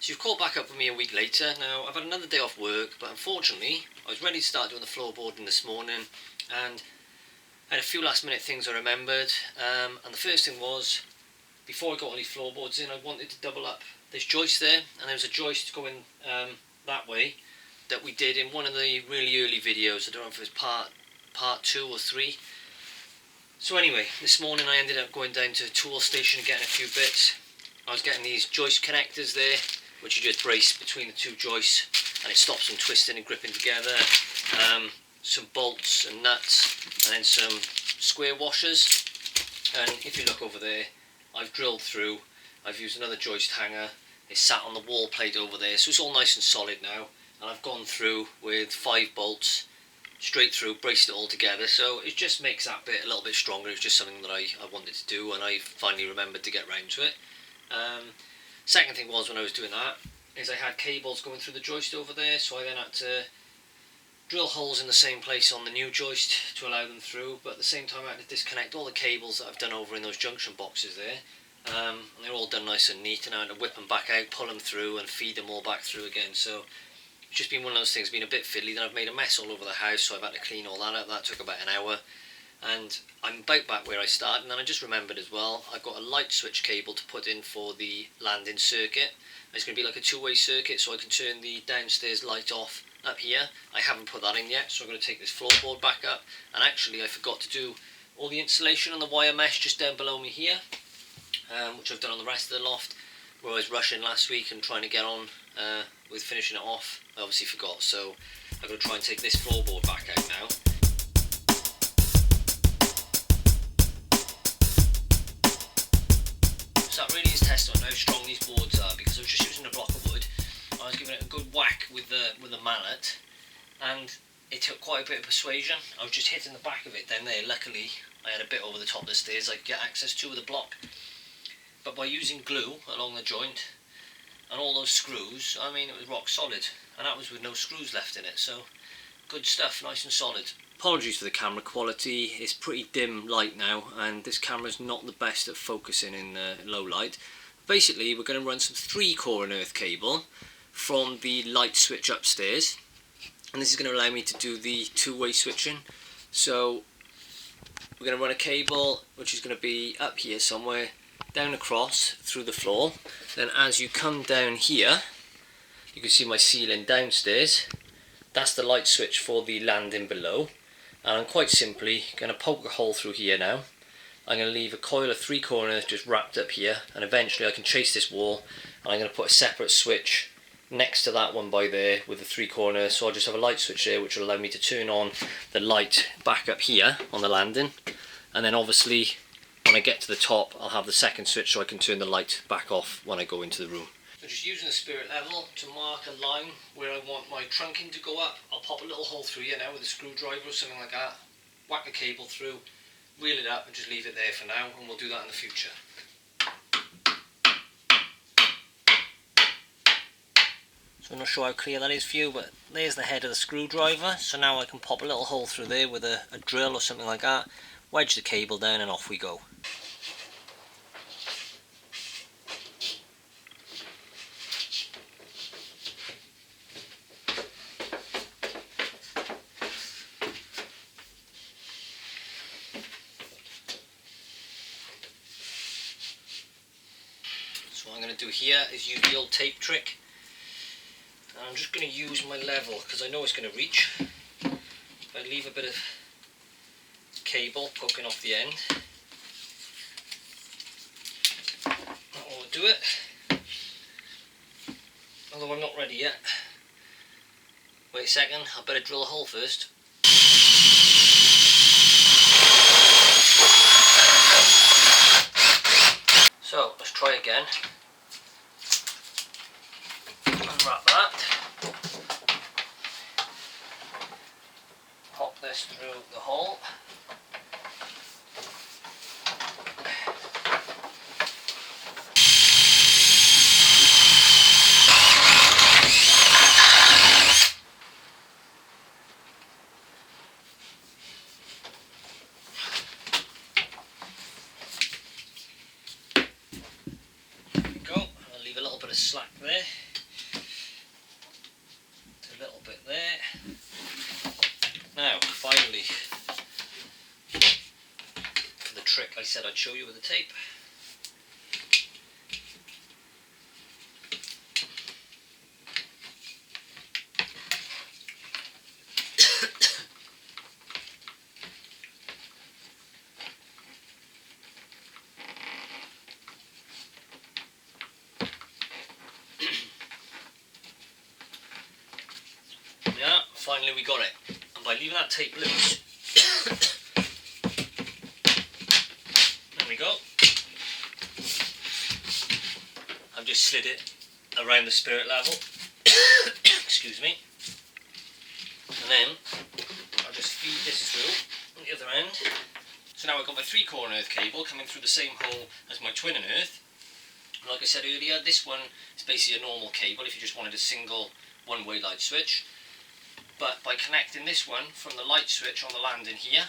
So you've caught back up with me a week later. Now, I've had another day off work, but unfortunately, I was ready to start doing the floorboarding this morning, and I had a few last minute things I remembered, and the first thing was, before I got all these floorboards in, I wanted to double up this joist there, and there was a joist going that way, that we did in one of the really early videos. I don't know if it was part 2 or 3. So anyway, this morning I ended up going down to the tool station and getting a few bits. I was getting these joist connectors there, which you just brace between the two joists and it stops them twisting and gripping together. Some bolts and nuts, and then some square washers. And if you look over there, I've drilled through. I've used another joist hanger. It's sat on the wall plate over there, so it's all nice and solid now. And I've gone through with 5 bolts straight through, braced it all together, so it just makes that bit a little bit stronger. It's just something that I wanted to do, and I finally remembered to get round to it. Second thing was, when I was doing that, is I had cables going through the joist over there, so I then had to drill holes in the same place on the new joist to allow them through, but at the same time I had to disconnect all the cables that I've done over in those junction boxes there, and they're all done nice and neat, and I had to whip them back out, pull them through and feed them all back through again. So it's just been one of those things, been a bit fiddly. Then I've made a mess all over the house, so I've had to clean all that up. That took about an hour, and I'm about back where I started. And then I just remembered as well, I've got a light switch cable to put in for the landing circuit. It's going to be like a two-way circuit, so I can turn the downstairs light off up here. I haven't put that in yet, so I'm going to take this floorboard back up. And actually I forgot to do all the insulation on the wire mesh just down below me here, which I've done on the rest of the loft, where I was rushing last week and trying to get on with finishing it off. I obviously forgot, so I'm going to try and take this floorboard back out now. So that really is testing on how strong these boards are, because I was just using a block of wood. I was giving it a good whack with the mallet, and it took quite a bit of persuasion. I was just hitting the back of it down there. Luckily I had a bit over the top of the stairs I could get access to with a block, but by using glue along the joint and all those screws, I mean, it was rock solid, and that was with no screws left in it. So good stuff, nice and solid. Apologies for the camera quality, it's pretty dim light now, and this camera's not the best at focusing in low light. Basically, we're going to run some 3-core and earth cable from the light switch upstairs, and this is going to allow me to do the two-way switching. So we're going to run a cable which is going to be up here somewhere, down across through the floor. Then as you come down here, you can see my ceiling downstairs. That's the light switch for the landing below, and I'm quite simply going to poke a hole through here now. I'm going to leave a coil of 3-core and earth just wrapped up here, and eventually I can chase this wall, and I'm going to put a separate switch next to that one by there with the 3-core and earth, so I'll just have a light switch there which will allow me to turn on the light back up here on the landing, and then obviously when I get to the top I'll have the second switch so I can turn the light back off when I go into the room. So just using the spirit level to mark a line where I want my trunking to go up, I'll pop a little hole through here now with a screwdriver or something like that, whack the cable through, wheel it up and just leave it there for now, and we'll do that in the future. So I'm not sure how clear that is for you, but there's the head of the screwdriver, so now I can pop a little hole through there with a drill or something like that, wedge the cable down and off we go. So what I'm going to do here is use the old tape trick. And I'm just going to use my level because I know it's going to reach. If I leave a bit of cable poking off the end, that will do it. Although I'm not ready yet. Wait a second, I better drill a hole first. So let's try again. Unwrap that. Pop this through the hole. There we go. I'll leave a little bit of slack there. little bit there. Now, finally, for the trick I said I'd show you with the tape. Yeah, finally we got it. And by leaving that tape loose, there we go. I've just slid it around the spirit level. Excuse me. And then I'll just feed this through on the other end. So now I've got my 3-core earth cable coming through the same hole as my twin and earth. And like I said earlier, this one is basically a normal cable if you just wanted a single one-way light switch. But by connecting this one from the light switch on the landing here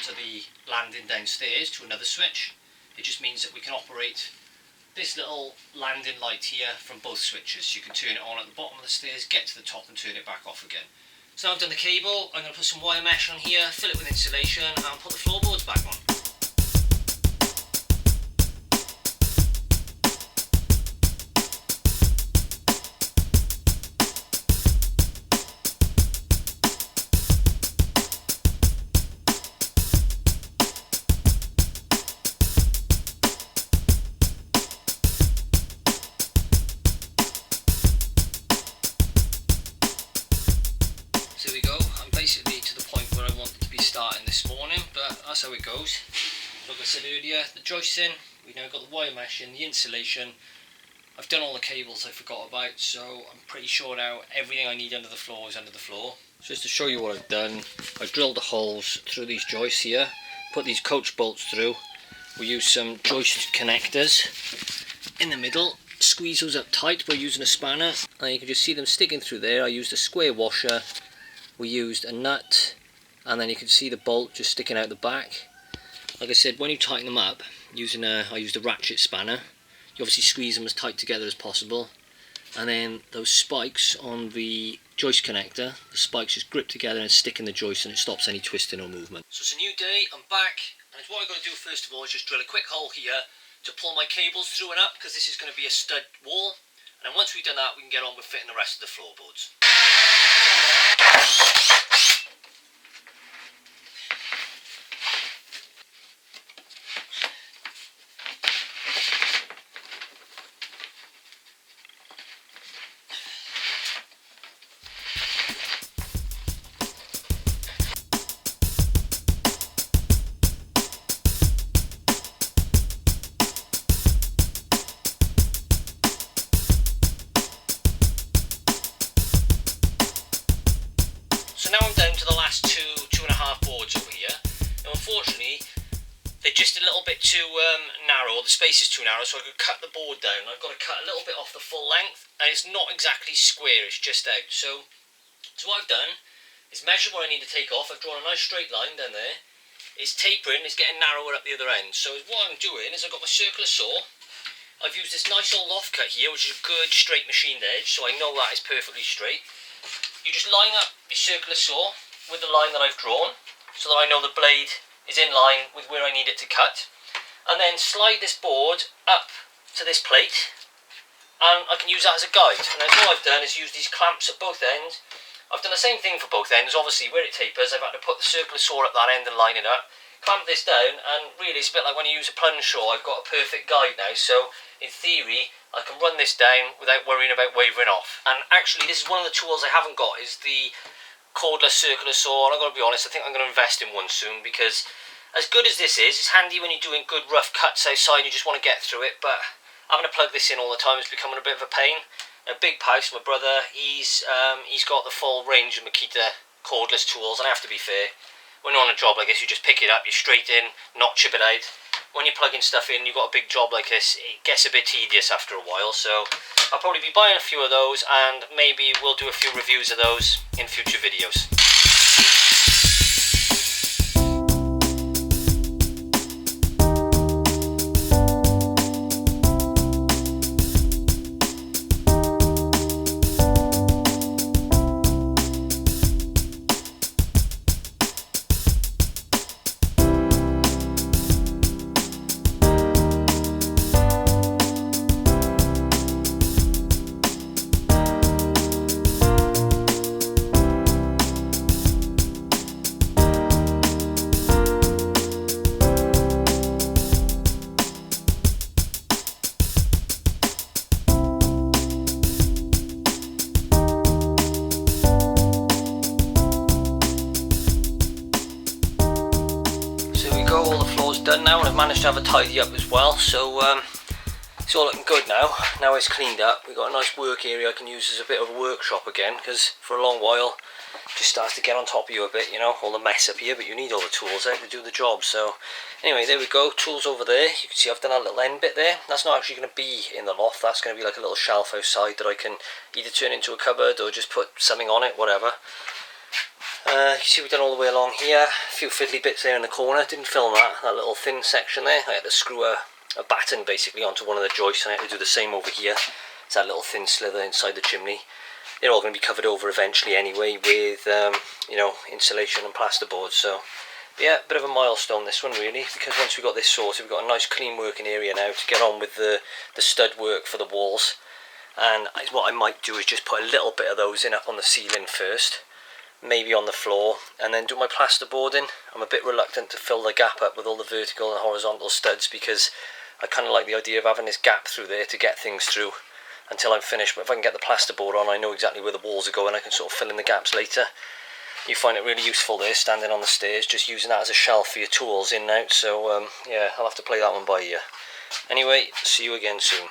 to the landing downstairs to another switch, it just means that we can operate this little landing light here from both switches. You can turn it on at the bottom of the stairs, get to the top and turn it back off again. So now I've done the cable, I'm going to put some wire mesh on here, fill it with insulation and put the floorboards back on. So there we go, I'm basically to the point where I wanted to be starting this morning, but that's how it goes. Like I said earlier, the joists in, we've now got the wire mesh in, the insulation. I've done all the cables I forgot about, so I'm pretty sure now everything I need under the floor is under the floor. So just to show you what I've done, I've drilled the holes through these joists here, put these coach bolts through. We use some joist connectors in the middle, squeeze those up tight by using a spanner, and you can just see them sticking through there. I used a square washer. We used a nut, and then you can see the bolt just sticking out the back. Like I said, when you tighten them up, I used a ratchet spanner. You obviously squeeze them as tight together as possible, and then those spikes on the joist connector, the spikes just grip together and stick in the joist, and it stops any twisting or movement. So it's a new day, I'm back, and what I've got to do first of all is just drill a quick hole here to pull my cables through and up, because this is going to be a stud wall, and once we've done that we can get on with fitting the rest of the floorboards. So now I'm down to the last two and a half boards over here. Now unfortunately, they're just a little bit too narrow, the space is too narrow, so I could cut the board down. I've got to cut a little bit off the full length, and it's not exactly square, it's just out. So what I've done is measure what I need to take off. I've drawn a nice straight line down there. It's tapering, it's getting narrower at the other end. So what I'm doing is I've got my circular saw. I've used this nice old Loft cut here, which is a good straight machined edge, so I know that is perfectly straight. You just line up your circular saw with the line that I've drawn, so that I know the blade is in line with where I need it to cut, and then slide this board up to this plate, and I can use that as a guide. And then what I've done is use these clamps at both ends. I've done the same thing for both ends. Obviously where it tapers, I've had to put the circular saw at that end and line it up, clamp this down, and really it's a bit like when you use a plunge saw. I've got a perfect guide now, so in theory I can run this down without worrying about wavering off. And actually this is one of the tools I haven't got, is the cordless circular saw, and I've got to be honest, I think I'm going to invest in one soon, because as good as this is, it's handy when you're doing good rough cuts outside and you just want to get through it, but having to plug this in all the time is becoming a bit of a pain. Now Big POUSE, my brother, he's got the full range of Makita cordless tools, and I have to be fair, when you're on a job like this, you just pick it up, you straight in, not chip it out. When you're plugging stuff in, you've got a big job like this, it gets a bit tedious after a while, so I'll probably be buying a few of those, and maybe we'll do a few reviews of those in future videos. managed to have a tidy up as well, so it's all looking good now. Now it's cleaned up, we've got a nice work area I can use as a bit of a workshop again, because for a long while it just starts to get on top of you a bit, you know, all the mess up here, but you need all the tools out to do the job. So anyway, there we go, tools over there. You can see I've done a little end bit there. That's not actually going to be in the loft, that's going to be like a little shelf outside that I can either turn into a cupboard or just put something on it, whatever. You can see we've done all the way along here, a few fiddly bits there in the corner. Didn't film that little thin section there. I had to screw a batten basically onto one of the joists, and I had to do the same over here. It's that little thin slither inside the chimney. They're all going to be covered over eventually anyway with you know, insulation and plasterboard. So yeah, a bit of a milestone this one really, because once we've got this sorted, we've got a nice clean working area now to get on with the stud work for the walls. And what I might do is just put a little bit of those in up on the ceiling first, maybe on the floor, and then do my plasterboarding. I'm a bit reluctant to fill the gap up with all the vertical and horizontal studs, because I kind of like the idea of having this gap through there to get things through until I'm finished. But if I can get the plasterboard on, I know exactly where the walls are going. I can sort of fill in the gaps later. You find it really useful there, standing on the stairs, just using that as a shelf for your tools in and out. So yeah, I'll have to play that one by ear. Anyway, see you again soon.